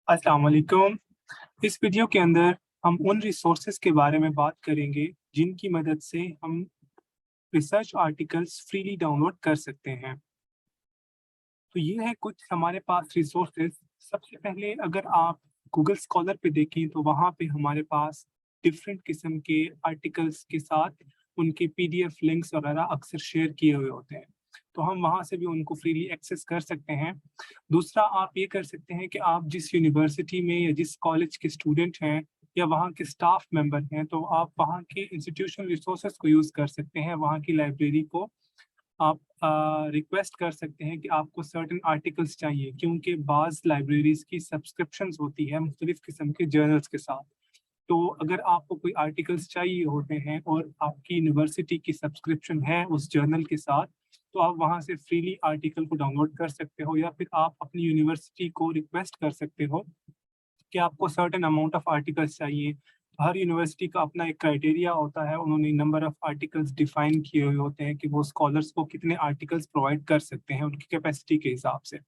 अस्सलाम वालेकुम। इस वीडियो के अंदर हम उन रिसोर्सेज के बारे में बात करेंगे जिनकी मदद से हम रिसर्च आर्टिकल्स फ्रीली डाउनलोड कर सकते हैं। तो ये है कुछ हमारे पास रिसोर्सेज। सबसे पहले अगर आप गूगल स्कॉलर पे देखें तो वहाँ पे हमारे पास डिफरेंट किस्म के आर्टिकल्स के साथ उनके पीडीएफ लिंक्स वगैरह अक्सर शेयर किए हुए होते हैं। तो हम वहाँ से भी उनको फ्रीली एक्सेस कर सकते हैं। दूसरा आप ये कर सकते हैं कि आप जिस यूनिवर्सिटी में या जिस कॉलेज के स्टूडेंट हैं या वहाँ के स्टाफ मेंबर हैं, तो आप वहाँ के इंस्टीट्यूशनल रिसोर्सेज को यूज़ कर सकते हैं। वहाँ की लाइब्रेरी को आप रिक्वेस्ट कर सकते हैं कि आपको सर्टेन आर्टिकल्स चाहिए, क्योंकि बाज़ लाइब्रेरीज़ की सब्सक्रिप्शंस होती है मुख्तलिफ़ किस्म के जर्नल्स के साथ। तो अगर आपको कोई आर्टिकल्स चाहिए होते हैं और आपकी यूनिवर्सिटी की सब्सक्रिप्शन है उस जर्नल के साथ, तो आप वहाँ से फ्रीली आर्टिकल को डाउनलोड कर सकते हो, या फिर आप अपनी यूनिवर्सिटी को रिक्वेस्ट कर सकते हो कि आपको सर्टेन अमाउंट ऑफ आर्टिकल्स चाहिए। हर यूनिवर्सिटी का अपना एक क्राइटेरिया होता है, उन्होंने नंबर ऑफ आर्टिकल्स डिफाइन किए हुए होते हैं कि वो स्कॉलर्स को कितने आर्टिकल्स प्रोवाइड कर सकते हैं उनकी कैपेसिटी के हिसाब से।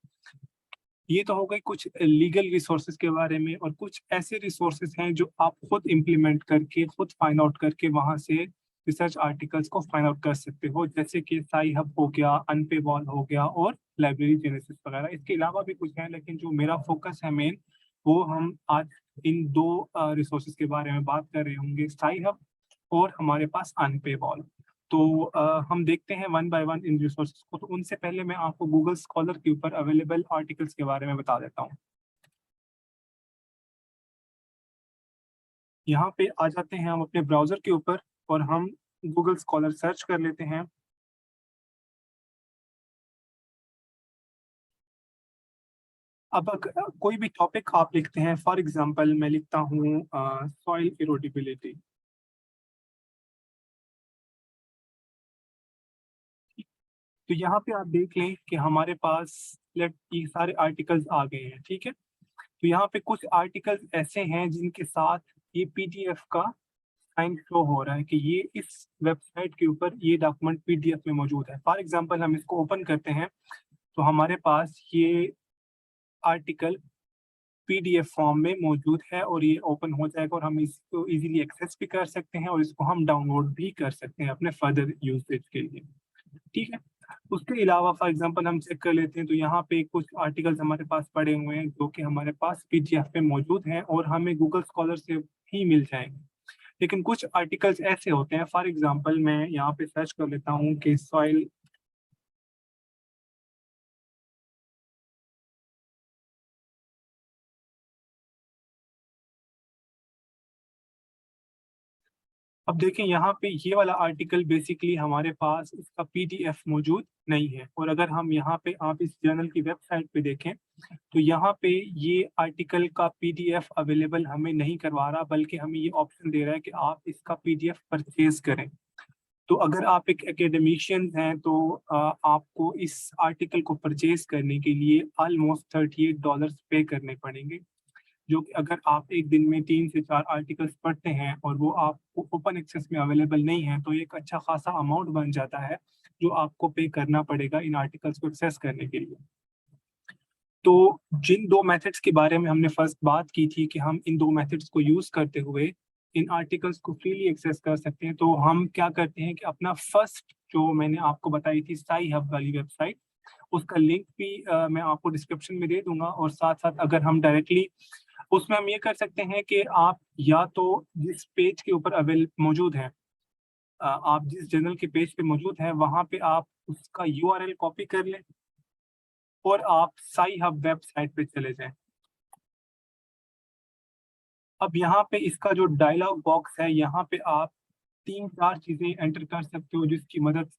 ये तो हो गई कुछ लीगल रिसोर्सेज के बारे में, और कुछ ऐसे रिसोर्सेज हैं जो आप खुद इम्प्लीमेंट करके खुद फाइंड आउट करके वहां से रिसर्च आर्टिकल्स को फाइंड आउट कर सकते हो, जैसे कि साई हब हो गया, अनपेबॉल हो गया और लाइब्रेरी जेनेसिस वगैरह। इसके अलावा भी कुछ है, लेकिन जो मेरा फोकस है मेन, वो हम आज इन दो रिसोर्सेज के बारे में बात कर रहे होंगे, साई हब और हमारे पास अनपेबॉल। तो हम देखते हैं one by one in resources को। तो उनसे पहले मैं आपको गूगल स्कॉलर के ऊपर अवेलेबल आर्टिकल्स के बारे में बता देता हूँ। यहाँ पे आ जाते हैं हम अपने ब्राउजर के ऊपर और हम गूगल स्कॉलर सर्च कर लेते हैं। अब कोई भी टॉपिक आप लिखते हैं, फॉर एग्जांपल मैं लिखता हूँ सॉइल इरोडिबिलिटी। तो यहाँ पे आप देख लें कि हमारे पास लेट ये सारे आर्टिकल्स आ गए हैं, ठीक है। तो यहाँ पे कुछ आर्टिकल्स ऐसे हैं जिनके साथ ये पीडीएफ का साइन शो हो रहा है कि ये इस वेबसाइट के ऊपर ये डॉक्यूमेंट पीडीएफ में मौजूद है। फॉर एग्जांपल हम इसको ओपन करते हैं तो हमारे पास ये आर्टिकल पीडीएफ फॉर्म में मौजूद है और ये ओपन हो जाएगा, और हम इसको इजीली एक्सेस भी कर सकते हैं और इसको हम डाउनलोड भी कर सकते हैं अपने फर्दर यूसेज के लिए, ठीक है। उसके अलावा फॉर एग्जांपल हम चेक कर लेते हैं तो यहाँ पे कुछ आर्टिकल्स हमारे पास पड़े हुए हैं जो कि हमारे पास पीडीएफ में मौजूद हैं और हमें गूगल स्कॉलर से ही मिल जाएंगे। लेकिन कुछ आर्टिकल्स ऐसे होते हैं, फॉर एग्जांपल मैं यहाँ पे सर्च कर लेता हूँ कि सॉइल। अब देखें यहाँ पे ये वाला आर्टिकल बेसिकली हमारे पास इसका पीडीएफ मौजूद नहीं है, और अगर हम यहाँ पे आप इस जर्नल की वेबसाइट पे देखें तो यहाँ पे ये आर्टिकल का पीडीएफ अवेलेबल हमें नहीं करवा रहा, बल्कि हमें ये ऑप्शन दे रहा है कि आप इसका पीडीएफ परचेज करें। तो अगर आप एक एकेडमिशियन हैं तो आपको इस आर्टिकल को परचेज करने के लिए ऑलमोस्ट $38 पे करने पड़ेंगे, जो कि अगर आप एक दिन में 3 से 4 आर्टिकल्स पढ़ते हैं और वो आपको ओपन एक्सेस में अवेलेबल नहीं है, तो एक अच्छा खासा अमाउंट बन जाता है जो आपको पे करना पड़ेगा इन आर्टिकल्स को एक्सेस करने के लिए। तो जिन दो मेथड्स के बारे में हमने फर्स्ट बात की थी कि हम इन दो मेथड्स को यूज करते हुए इन आर्टिकल्स को फ्रीली एक्सेस कर सकते हैं, तो हम क्या करते हैं कि अपना फर्स्ट जो मैंने आपको बताई थी साई हब वाली वेबसाइट, उसका लिंक भी मैं आपको डिस्क्रिप्शन में दे दूंगा, और साथ साथ अगर हम डायरेक्टली उसमें हम ये कर सकते हैं कि आप या तो जिस पेज के ऊपर अवेल मौजूद है, आप जिस जर्नल के पेज पे मौजूद हैं वहां पे आप उसका यूआरएल कॉपी कर लें और आप साई हब वेबसाइट पे चले जाएं। अब यहाँ पे इसका जो डायलॉग बॉक्स है, यहाँ पे आप 3-4 चीजें एंटर कर सकते हो जिसकी मदद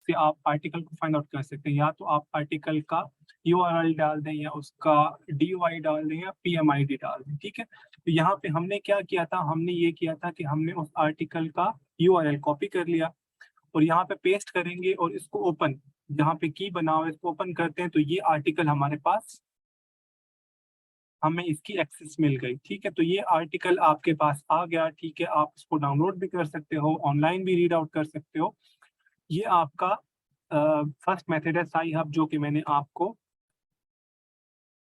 से आप आर्टिकल को फाइंड आउट कर सकते हैं। या तो आप आर्टिकल का यूआरएल डाल दें, या उसका डीओआई डाल दें, या पीएमआईडी डाल दें, ठीक है। तो यहाँ पे हमने क्या किया था, हमने ये किया था कि हमने उस आर्टिकल का यूआरएल कॉपी कर लिया और यहाँ पे पेस्ट करेंगे और इसको ओपन, जहाँ पे की बना हुआ है इसको ओपन करते हैं तो ये आर्टिकल हमारे पास, हमें इसकी एक्सेस मिल गई, ठीक है। तो ये आर्टिकल आपके पास आ गया, ठीक है। आप इसको डाउनलोड भी कर सकते हो, ऑनलाइन भी रीड आउट कर सकते हो। ये आपका फर्स्ट मेथड है साई हब, जो कि मैंने आपको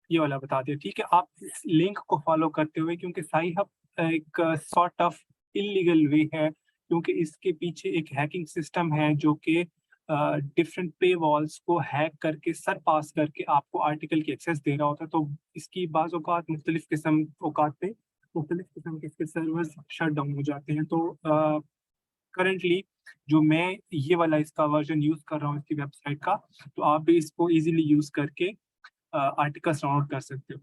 ये वाला बता दिया, ठीक है। आप इस लिंक को फॉलो करते हुए, क्योंकि साई हब एक सॉर्ट ऑफ इलीगल वे है, क्योंकि इसके पीछे एक हैकिंग सिस्टम है जो कि डिफरेंट पे वॉल्स को हैक करके सर पास करके आपको आर्टिकल की एक्सेस दे रहा होता है। तो इसकी बाज़ औक़ात मुख्तलिफ किस्म औकात पे मुख्तलिफ किस्म के इसके सर्वर्स शट डाउन हो जाते हैं। तो करंटली जो मैं ये वाला इसका वर्जन यूज़ कर रहा हूँ इसकी वेबसाइट का, तो आप भी इसको इजीली यूज़ करके आर्टिकल्स डाउनलोड कर सकते हो।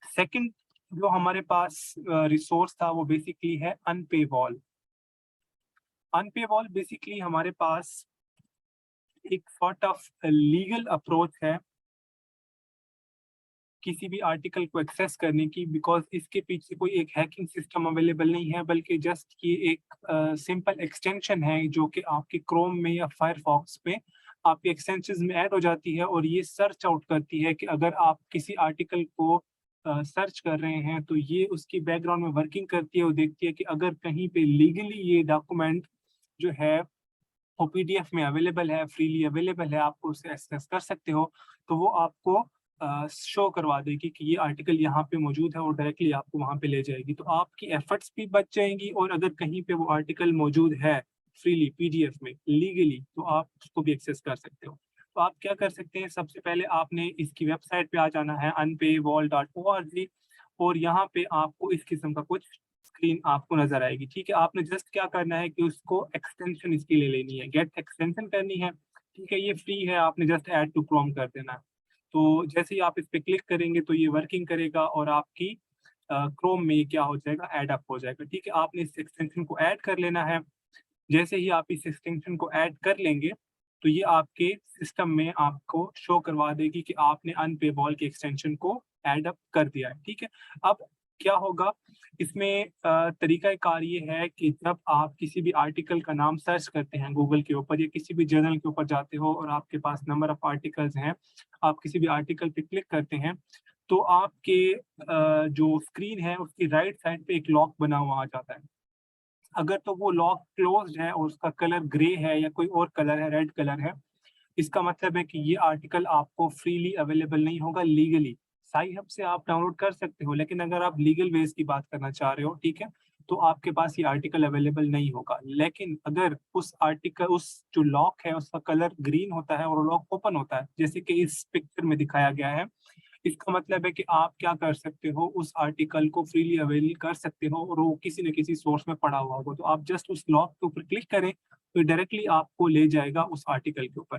सेकंड जो हमारे पास रिसोर्स था वो बेसिकली है अनपेवॉल। अनपेवॉल बेसिकली हमारे पास एक सॉर्ट ऑफ लीगल अप्रोच है किसी भी आर्टिकल को एक्सेस करने की, बिकॉज इसके पीछे कोई एक हैकिंग सिस्टम अवेलेबल नहीं है, बल्कि जस्ट ये एक सिंपल एक्सटेंशन है जो कि आपके क्रोम में या फायरफॉक्स पे आपके एक्सटेंशंस में ऐड हो जाती है, और ये सर्च आउट करती है कि अगर आप किसी आर्टिकल को सर्च कर रहे हैं तो ये उसकी बैकग्राउंड में वर्किंग करती है और देखती है कि अगर कहीं पे लीगली ये डॉक्यूमेंट जो है वो पीडीएफ में अवेलेबल है, फ्रीली अवेलेबल है, आपको उसे एक्सेस कर सकते हो, तो वो आपको शो करवा देगी कि ये आर्टिकल यहाँ पे मौजूद है और डायरेक्टली आपको वहाँ पे ले जाएगी। तो आपकी एफर्ट्स भी बच जाएंगी, और अगर कहीं पे वो आर्टिकल मौजूद है फ्रीली पीडीएफ में लीगली, तो आप उसको भी एक्सेस कर सकते हो। तो आप क्या कर सकते हैं, सबसे पहले आपने इसकी वेबसाइट पे आ जाना है unpaywall.org, और यहाँ पे आपको इस किस्म का कुछ स्क्रीन आपको नजर आएगी, ठीक है। आपने जस्ट क्या करना है कि उसको एक्सटेंशन इसकी ले लेनी है, गेट एक्सटेंशन करनी है, ठीक है। ये फ्री है, आपने जस्ट ऐड टू क्रोम कर देना है। तो जैसे ही आप इस पे क्लिक करेंगे तो ये वर्किंग करेगा और आपकी क्रोम में ये क्या हो जाएगा, ऐड अप हो जाएगा, ठीक है। आपने इस एक्सटेंशन को ऐड कर लेना है। जैसे ही आप इस एक्सटेंशन को ऐड कर लेंगे तो ये आपके सिस्टम में आपको शो करवा देगी कि आपने अनपेबॉल के एक्सटेंशन को ऐड अप कर दिया है, ठीक है। अब क्या होगा इसमें, तरीकाकार ये है कि जब आप किसी भी आर्टिकल का नाम सर्च करते हैं गूगल के ऊपर या किसी भी जर्नल के ऊपर जाते हो और आपके पास नंबर ऑफ आर्टिकल्स हैं, आप किसी भी आर्टिकल पे क्लिक करते हैं, तो आपके जो स्क्रीन है उसकी राइट साइड पे एक लॉक बना हुआ आ जाता है। अगर तो वो लॉक क्लोज्ड है और उसका कलर ग्रे है या कोई और कलर है, रेड कलर है, इसका मतलब है कि ये आर्टिकल आपको फ्रीली अवेलेबल नहीं होगा लीगली। साई हब से आप डाउनलोड कर सकते हो, लेकिन अगर आप लीगल वेज की बात करना चाह रहे हो, ठीक है, तो आपके पास ये आर्टिकल अवेलेबल नहीं होगा। लेकिन अगर उस आर्टिकल, उस जो लॉक है उसका कलर ग्रीन होता है और लॉक ओपन होता है, जैसे कि इस पिक्चर में दिखाया गया है, इसका मतलब है कि आप क्या कर सकते हो, उस आर्टिकल को फ्रीली अवेल कर सकते हो और वो किसी न किसी सोर्स में पड़ा हुआ होगा। तो आप जस्ट उस लॉक के ऊपर क्लिक करें तो डायरेक्टली आपको ले जाएगा उस आर्टिकल के ऊपर।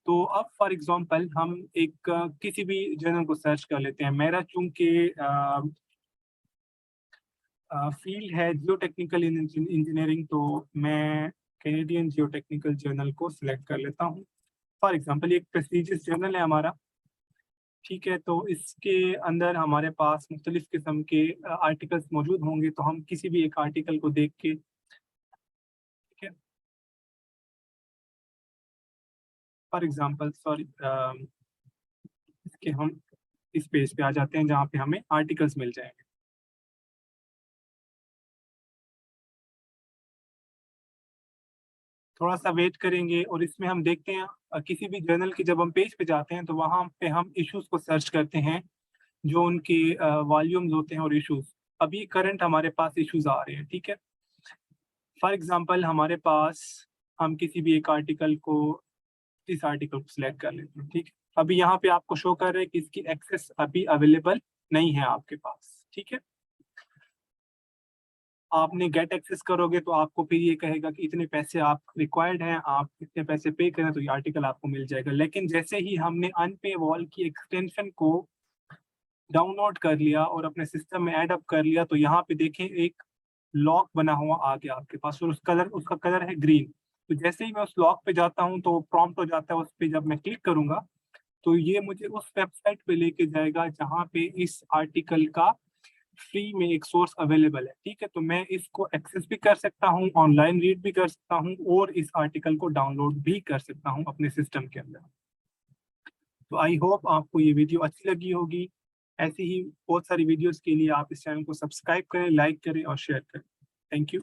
तो अब फॉर एग्जांपल हम एक किसी भी जर्नल को सर्च कर लेते हैं। मेरा चूंकि फील्ड है जियो टेक्निकल इंजीनियरिंग, तो मैं कैनेडियन जियो टेक्निकल जर्नल को सिलेक्ट कर लेता हूँ। फॉर एग्जांपल ये एक प्रेस्टिजियस जर्नल है हमारा, ठीक है। तो इसके अंदर हमारे पास मुख्तलिफ किस्म के आर्टिकल्स मौजूद होंगे, तो हम किसी भी एक आर्टिकल को देख के, ठीक है, फॉर एग्जांपल सॉरी, इसके हम इस पेज पे आ जाते हैं जहाँ पे हमें आर्टिकल्स मिल जाएंगे। थोड़ा सा वेट करेंगे और इसमें हम देखते हैं किसी भी जर्नल के जब हम पेज पे जाते हैं तो वहाँ पे हम इश्यूज को सर्च करते हैं, जो उनके वॉल्यूम्स होते हैं और इश्यूज। अभी करंट हमारे पास इश्यूज आ रहे हैं, ठीक है। फॉर एग्जांपल हमारे पास, हम किसी भी एक आर्टिकल को, इस आर्टिकल को सिलेक्ट कर लेते हैं, ठीक है। अभी यहाँ पे आपको शो कर रहा है कि इसकी एक्सेस अभी अवेलेबल नहीं है आपके पास, ठीक है। आपने गेट एक्सेस करोगे तो आपको फिर ये कहेगा कि इतने पैसे आप रिक्वायर्ड हैं, आप इतने पैसे पे करें तो ये आर्टिकल आपको मिल जाएगा। लेकिन जैसे ही हमने अनपे वॉल की एक्सटेंशन को डाउनलोड कर लिया और अपने सिस्टम में ऐड अप कर लिया, तो यहाँ पे देखें एक लॉक बना हुआ आ गया आपके पास और उसका कलर है ग्रीन। तो जैसे ही मैं उस लॉक पे जाता हूँ तो प्रॉम्प्ट हो जाता है, उस पे जब मैं क्लिक करूंगा तो ये मुझे उस वेबसाइट पे लेके जाएगा जहाँ पे इस आर्टिकल का फ्री में एक सोर्स अवेलेबल है, ठीक है। तो मैं इसको एक्सेस भी कर सकता हूँ, ऑनलाइन रीड भी कर सकता हूँ और इस आर्टिकल को डाउनलोड भी कर सकता हूँ अपने सिस्टम के अंदर। तो आई होप आपको ये वीडियो अच्छी लगी होगी। ऐसी ही बहुत सारी वीडियोस के लिए आप इस चैनल को सब्सक्राइब करें, लाइक करें और शेयर करें। Thank you.